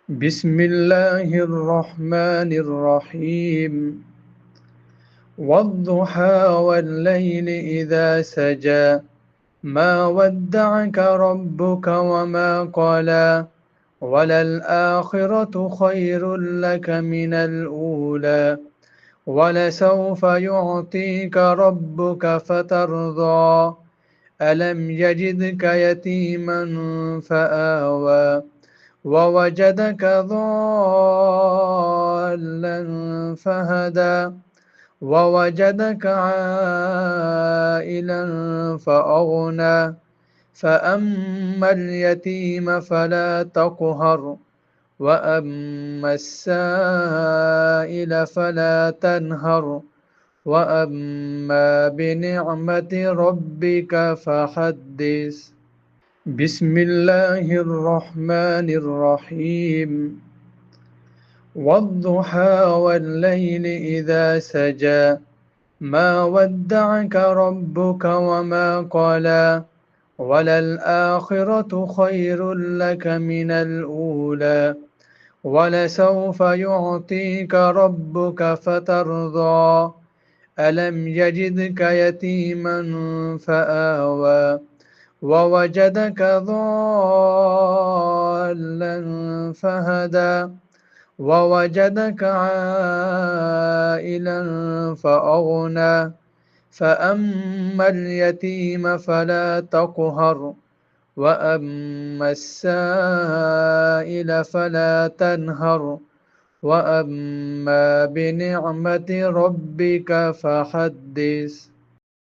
بسم الله الرحمن الرحيم والضحى والليل إذا سجى ما ودعك ربك وما قلى وللآخرة خير لك من الأولى ولسوف يعطيك ربك فترضى ألم يجدك يتيما فآوى ووجدك ضالا فهدى ووجدك عائلا فأغنى فأما اليتيم فلا تقهر وأما السائل فلا تنهر وأما بنعمة ربك فحدث. بسم الله الرحمن الرحيم والضحى والليل إذا سجى ما ودعك ربك وما قلى وللآخرة خير لك من الأولى ولسوف يعطيك ربك فترضى ألم يجدك يتيما فآوى ووجدك ضالا فهدى ووجدك عائلا فأغنى فأما اليتيم فلا تقهر وأما السائل فلا تنهر وأما بنعمة ربك فحدث.